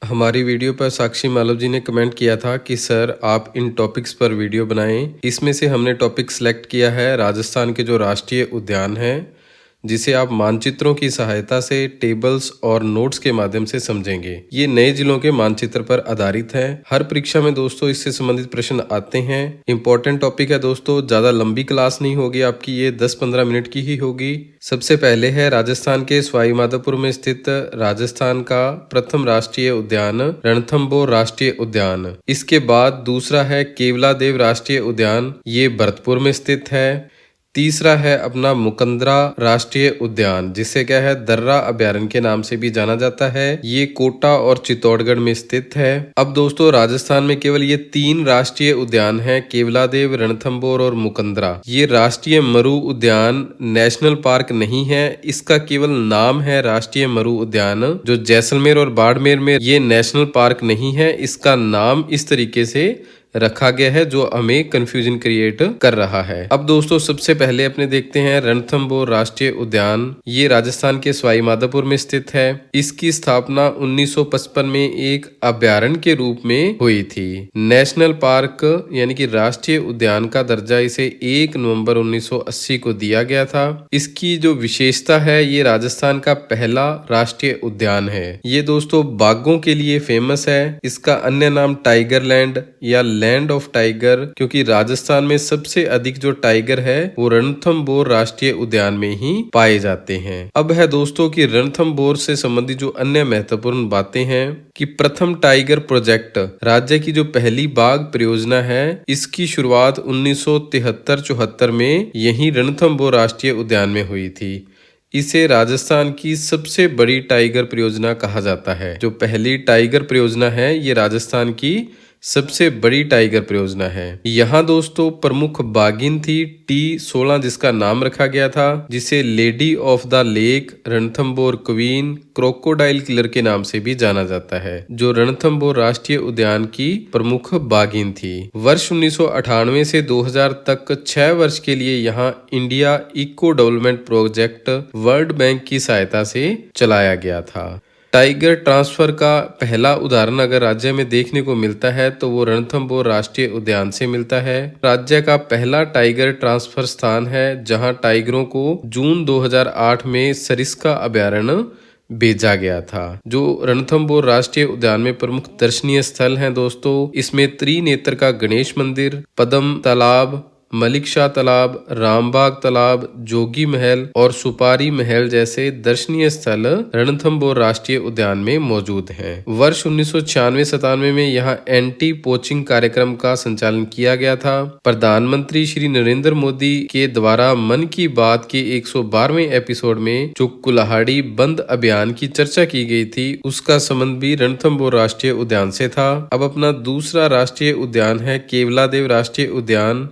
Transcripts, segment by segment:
हमारी वीडियो पर साक्षी मालव जी ने कमेंट किया था कि सर आप इन टॉपिक्स पर वीडियो बनाएं। इसमें से हमने टॉपिक सिलेक्ट किया है राजस्थान के जो राष्ट्रीय उद्यान हैं, जिसे आप मानचित्रों की सहायता से टेबल्स और नोट्स के माध्यम से समझेंगे। ये नए जिलों के मानचित्र पर आधारित है। हर परीक्षा में दोस्तों इससे संबंधित प्रश्न आते हैं। इंपॉर्टेंट टॉपिक है दोस्तों, ज्यादा लंबी क्लास नहीं होगी आपकी, ये 10-15 मिनट की ही होगी। सबसे पहले है राजस्थान के सवाई माधोपुर में स्थित राजस्थान का प्रथम राष्ट्रीय उद्यान रणथंभौर राष्ट्रीय उद्यान। इसके बाद दूसरा है केवलादेव राष्ट्रीय उद्यान, ये भरतपुर में स्थित है। तीसरा है अपना मुकंदरा राष्ट्रीय उद्यान, जिसे क्या है दर्रा अभ्यारण्य के नाम से भी जाना जाता है, ये कोटा और चित्तौड़गढ़ में स्थित है। अब दोस्तों राजस्थान में केवल ये 3 राष्ट्रीय उद्यान हैं, केवलादेव, रणथंभौर और मुकंदरा। ये राष्ट्रीय मरु उद्यान नेशनल पार्क नहीं है, इसका केवल नाम है राष्ट्रीय मरु उद्यान। जो जैसलमेर और बाड़मेर में ये नेशनल पार्क नहीं है, इसका नाम इस तरीके से रखा गया है जो हमें कंफ्यूजन क्रिएट कर रहा है। अब दोस्तों सबसे पहले अपने देखते हैं रणथंभौर राष्ट्रीय उद्यान। ये राजस्थान के सवाई माधोपुर में स्थित है। इसकी स्थापना 1955 में एक अभ्यारण्य के रूप में हुई थी। नेशनल पार्क यानी कि राष्ट्रीय उद्यान का दर्जा इसे 1 नवंबर 1980 को दिया गया था। इसकी जो विशेषता है, ये राजस्थान का पहला राष्ट्रीय उद्यान है। ये दोस्तों बाघों के लिए फेमस है। इसका अन्य नाम टाइगर लैंड या लैंड ऑफ टाइगर, क्योंकि राजस्थान में सबसे अधिक जो टाइगर है वो रणथंभौर राष्ट्रीय उद्यान में ही पाए जाते हैं। अब है दोस्तों कि रणथंभौर से संबंधित जो अन्य महत्वपूर्ण बातें हैं कि प्रथम टाइगर प्रोजेक्ट, राज्य की जो पहली बाघ परियोजना है, इसकी शुरुआत 1973-74 में यही रणथंभौर राष्ट्रीय उद्यान में हुई थी। इसे राजस्थान की सबसे बड़ी टाइगर परियोजना कहा जाता है। जो पहली टाइगर परियोजना है ये राजस्थान की सबसे बड़ी टाइगर परियोजना है। यहाँ दोस्तों प्रमुख बाघिन थी T16, जिसका नाम रखा गया था, जिसे lady of the lake, Ranthambore queen, crocodile killer के नाम से भी जाना जाता है, जो रणथंभौर राष्ट्रीय उद्यान की प्रमुख बाघिन थी। वर्ष 1998 से 2000 तक 6 वर्ष के लिए यहाँ India eco development project world bank की सहायता से चलाया गया था। टाइगर ट्रांसफर का पहला उदाहरण अगर राज्य में देखने को मिलता है तो वो रणथंभौर राष्ट्रीय उद्यान से मिलता है। राज्य का पहला टाइगर ट्रांसफर स्थान है जहां टाइगरों को जून 2008 में सरिस्का अभ्यारण्य भेजा गया था। जो रणथंभौर राष्ट्रीय उद्यान में प्रमुख दर्शनीय स्थल हैं दोस्तों, इसमें त्रिनेत्र का गणेश मंदिर, पद्म तालाब, मलिक शाह तालाब, रामबाग तालाब, जोगी महल और सुपारी महल जैसे दर्शनीय स्थल रणथंभौर राष्ट्रीय उद्यान में मौजूद हैं। वर्ष 1996-97 में यहाँ एंटी पोचिंग कार्यक्रम का संचालन किया गया था। प्रधानमंत्री श्री नरेंद्र मोदी के द्वारा मन की बात के 112वें एपिसोड में जो कुल्हाड़ी बंद अभियान की चर्चा की गई थी, उसका संबंध भी रणथंभौर राष्ट्रीय उद्यान से था। अब अपना दूसरा राष्ट्रीय उद्यान है केवलादेव राष्ट्रीय उद्यान।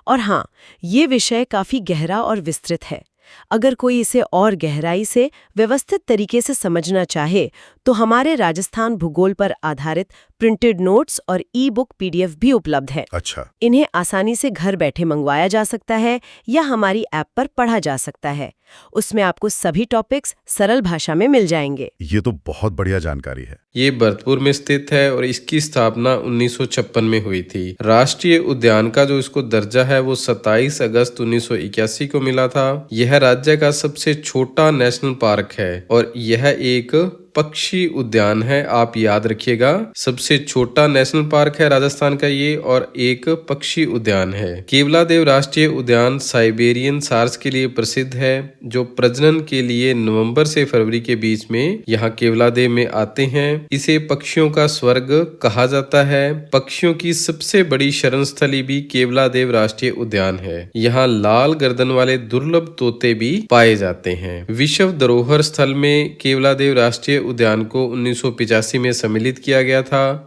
और हाँ, ये विषय काफी गहरा और विस्तृत है। अगर कोई इसे और गहराई से व्यवस्थित तरीके से समझना चाहे तो हमारे राजस्थान भूगोल पर आधारित प्रिंटेड नोट्स और ई-बुक PDF भी उपलब्ध है। अच्छा। इन्हें आसानी से घर बैठे मंगवाया जा सकता है या हमारी ऐप पर पढ़ा जा सकता है। उसमें आपको सभी टॉपिक्स सरल भाषा में मिल जाएंगे। ये तो बहुत बढ़िया जानकारी है। ये भरतपुर में स्थित है और इसकी स्थापना 1956 में हुई थी। राष्ट्रीय उद्यान का जो इसको दर्जा है वो 27 अगस्त 1981 को मिला था। यह राज्य का सबसे छोटा नेशनल पार्क है और यह एक पक्षी उद्यान है। आप याद रखिएगा, सबसे छोटा नेशनल पार्क है राजस्थान का ये और एक पक्षी उद्यान है। केवलादेव राष्ट्रीय उद्यान साइबेरियन सार्स के लिए प्रसिद्ध है, जो प्रजनन के लिए नवंबर से फरवरी के बीच में यहाँ केवलादेव में आते हैं। इसे पक्षियों का स्वर्ग कहा जाता है। पक्षियों की सबसे बड़ी शरण स्थली भी केवलादेव राष्ट्रीय उद्यान है। यहाँ लाल गर्दन वाले दुर्लभ तोते भी पाए जाते हैं। विश्व धरोहर स्थल में केवलादेव राष्ट्रीय उद्यान को 1985 में सम्मिलित किया गया था।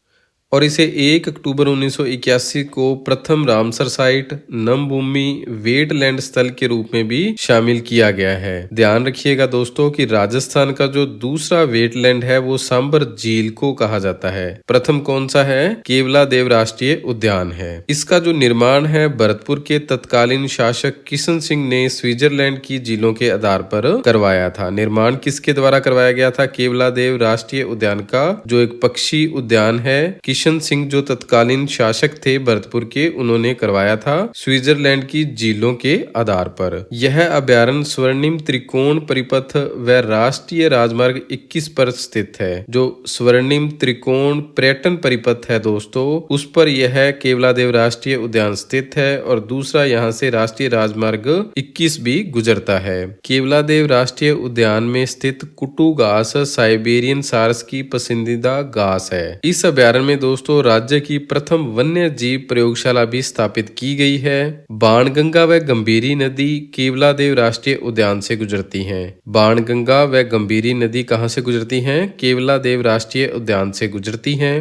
और इसे 1 अक्टूबर 1981 को प्रथम रामसर साइट नमभूमि वेटलैंड स्थल के रूप में भी शामिल किया गया है। ध्यान रखिएगा दोस्तों कि राजस्थान का जो दूसरा वेटलैंड है वो सांबर झील को कहा जाता है। प्रथम कौन सा है? केवलादेव राष्ट्रीय उद्यान है। इसका जो निर्माण है भरतपुर के तत्कालीन शासक किशन सिंह ने स्विट्जरलैंड की झीलों के आधार पर करवाया था। निर्माण किसके द्वारा करवाया गया था? केवलादेव राष्ट्रीय उद्यान का जो एक पक्षी उद्यान है, किशन सिंह जो तत्कालीन शासक थे भरतपुर के, उन्होंने करवाया था स्विट्जरलैंड की झीलों के आधार पर। यह अभ्यारण्य स्वर्णिम त्रिकोण परिपथ व राष्ट्रीय राजमार्ग 21 पर स्थित है। जो स्वर्णिम त्रिकोण पर्यटन परिपथ है दोस्तों, उस पर यह केवलादेव राष्ट्रीय उद्यान स्थित है और दूसरा यहाँ से राष्ट्रीय राजमार्ग 21 भी गुजरता है। केवलादेव राष्ट्रीय उद्यान में स्थित कुटू घास साइबेरियन सारस की पसंदीदा घास है। इस अभ्यारण्य में दोस्तों राज्य की प्रथम वन्य जीव प्रयोगशाला भी स्थापित की गई है। बाणगंगा व गंभीरी नदी केवलादेव राष्ट्रीय उद्यान से गुजरती हैं। बाणगंगा व गंभीरी नदी कहाँ से गुजरती हैं? केवलादेव राष्ट्रीय उद्यान से गुजरती हैं।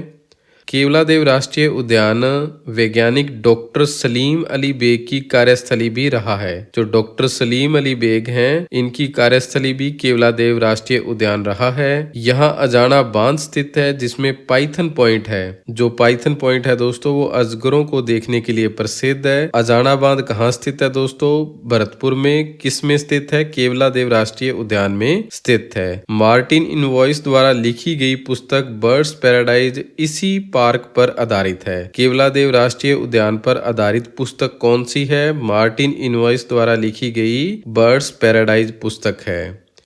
केवलादेव राष्ट्रीय उद्यान वैज्ञानिक डॉक्टर सलीम अली बेग की कार्यस्थली भी रहा है। जो डॉक्टर सलीम अली बेग हैं, इनकी कार्यस्थली भी केवलादेव राष्ट्रीय उद्यान रहा है। यहाँ अजाना बांध स्थित है जिसमें पाइथन पॉइंट है। जो पाइथन पॉइंट है दोस्तों वो अजगरों को देखने के लिए प्रसिद्ध है। अजाना बांध कहाँ स्थित है दोस्तों? भरतपुर में। किस में स्थित है? केवलादेव राष्ट्रीय उद्यान में स्थित है। मार्टिन इनवॉइस द्वारा लिखी गई पुस्तक बर्ड्स पैराडाइज इसी पार्क पर आधारित है। केवलादेव राष्ट्रीय उद्यान पर आधारित पुस्तक कौन सी है? मार्टिन इनवॉइस द्वारा लिखी गई बर्ड्स पैराडाइज पुस्तक है।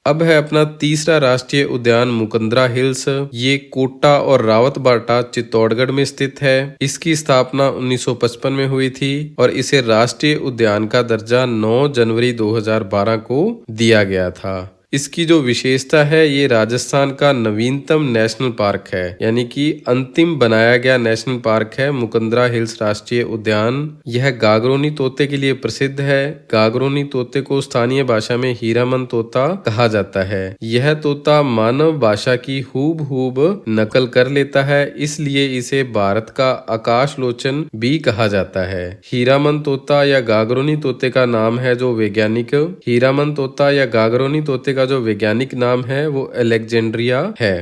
अब है अपना तीसरा राष्ट्रीय उद्यान मुकंदरा हिल्स। ये कोटा और रावतबाटा चित्तौड़गढ़ में स्थित है। इसकी स्थापना 1955 में हुई थी और इसे राष्ट्रीय उद्यान का दर्जा 9 जनवरी 2012 को दिया गया था। इसकी जो विशेषता है, ये राजस्थान का नवीनतम नेशनल पार्क है, यानी कि अंतिम बनाया गया नेशनल पार्क है मुकंदरा हिल्स राष्ट्रीय उद्यान। यह गागरोनी तोते के लिए प्रसिद्ध है। गागरोनी तोते को स्थानीय भाषा में हीरामन तोता कहा जाता है। यह तोता मानव भाषा की हूबहूब नकल कर लेता है, इसलिए इसे भारत का आकाशलोचन भी कहा जाता है। हीरामन तोता या गागरोनी तोते का नाम है जो वैज्ञानिक हीरामन तोता या गागरोनी तोते का जो वैज्ञानिक नाम है वो अलेक्जेंड्रिया है।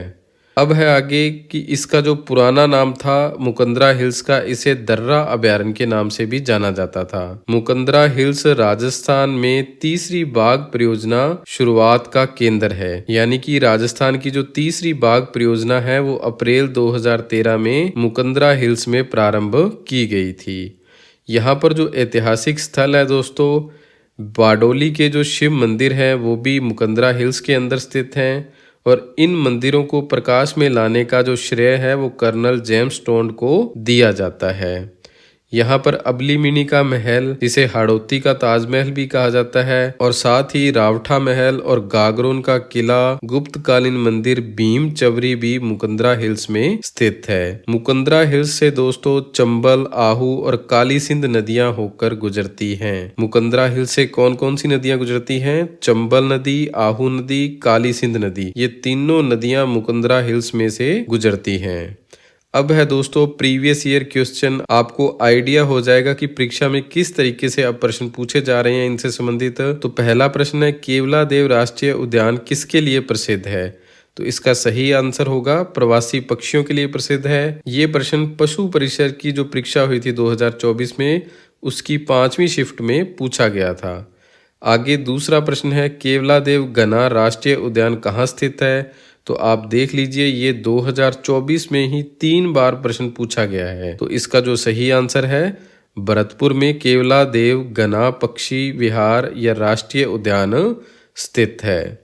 अब है आगे कि इसका जो पुराना नाम था मुकंदरा हिल्स का, इसे दर्रा अभ्यारण्य के नाम से भी जाना जाता था। मुकंदरा हिल्स राजस्थान में तीसरी बाघ परियोजना शुरुआत का केंद्र है, यानी कि राजस्थान की जो तीसरी बाघ परियोजना है वो अप्रैल 2013 में मुकंदरा हिल्स में प्रारंभ की गई थी। यहाँ पर जो ऐतिहासिक स्थल है दोस्तों, बारडोली के जो शिव मंदिर हैं वो भी मुकंदरा हिल्स के अंदर स्थित हैं और इन मंदिरों को प्रकाश में लाने का जो श्रेय है वो कर्नल जेम्स टोंड को दिया जाता है। यहाँ पर अबलीमिनी का महल, जिसे हाड़ौती का ताजमहल भी कहा जाता है, और साथ ही रावठा महल और गागरोन का किला, गुप्तकालीन मंदिर भीम चवरी भी मुकंदरा हिल्स में स्थित है। मुकंदरा हिल्स से दोस्तों चंबल, आहू और काली सिंध नदियां होकर गुजरती हैं। मुकंदरा हिल्स से कौन कौन सी नदियां गुजरती हैं? चंबल नदी, आहू नदी, काली सिंध नदी, ये तीनों नदियां मुकंदरा हिल्स में से गुजरती हैं। अब है दोस्तों प्रीवियस ईयर क्वेश्चन। आपको आइडिया हो जाएगा कि परीक्षा में किस तरीके से अब प्रश्न पूछे जा रहे हैं इनसे संबंधित। तो पहला प्रश्न है, केवलादेव राष्ट्रीय उद्यान किसके लिए प्रसिद्ध है? तो इसका सही आंसर होगा प्रवासी पक्षियों के लिए प्रसिद्ध है। ये प्रश्न पशु परिषद की जो परीक्षा हुई थी 2024 में, उसकी 5वीं शिफ्ट में पूछा गया था। आगे दूसरा प्रश्न है, केवलादेव घना राष्ट्रीय उद्यान कहाँ स्थित है? तो आप देख लीजिए, ये 2024 में ही 3 बार प्रश्न पूछा गया है। तो इसका जो सही आंसर है, भरतपुर में केवलादेव घना पक्षी विहार या राष्ट्रीय उद्यान स्थित है।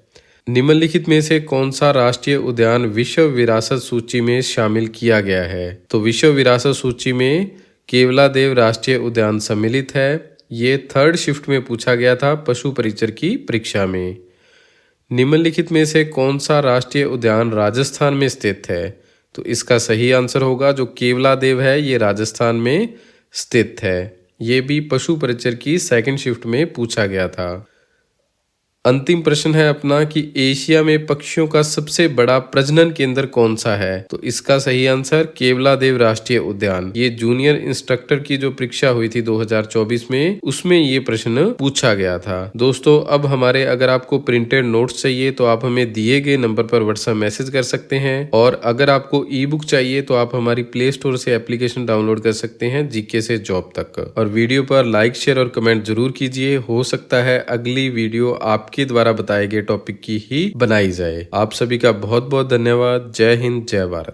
निम्नलिखित में से कौन सा राष्ट्रीय उद्यान विश्व विरासत सूची में शामिल किया गया है? तो विश्व विरासत सूची में केवलादेव राष्ट्रीय उद्यान सम्मिलित है। ये 3rd शिफ्ट में पूछा गया था पशु परिचर की परीक्षा में। निम्नलिखित में से कौन सा राष्ट्रीय उद्यान राजस्थान में स्थित है? तो इसका सही आंसर होगा जो केवलादेव है, ये राजस्थान में स्थित है। ये भी पशु परिचर की 2nd शिफ्ट में पूछा गया था। अंतिम प्रश्न है अपना कि एशिया में पक्षियों का सबसे बड़ा प्रजनन केंद्र कौन सा है? तो इसका सही आंसर केवलादेव राष्ट्रीय उद्यान। ये जूनियर इंस्ट्रक्टर की जो परीक्षा हुई थी 2024 में, उसमें ये प्रश्न पूछा गया था। दोस्तों, अब हमारे अगर आपको प्रिंटेड नोट्स चाहिए तो आप हमें दिए गए नंबर पर व्हाट्सएप मैसेज कर सकते हैं, और अगर आपको ई बुक चाहिए तो आप हमारी प्ले स्टोर से एप्लीकेशन डाउनलोड कर सकते हैं, जीके से जॉब तक। और वीडियो पर लाइक, शेयर और कमेंट जरूर कीजिए। हो सकता है अगली वीडियो आपके द्वारा बताए गए टॉपिक की ही बनाई जाए। आप सभी का बहुत बहुत धन्यवाद। जय हिंद, जय भारत।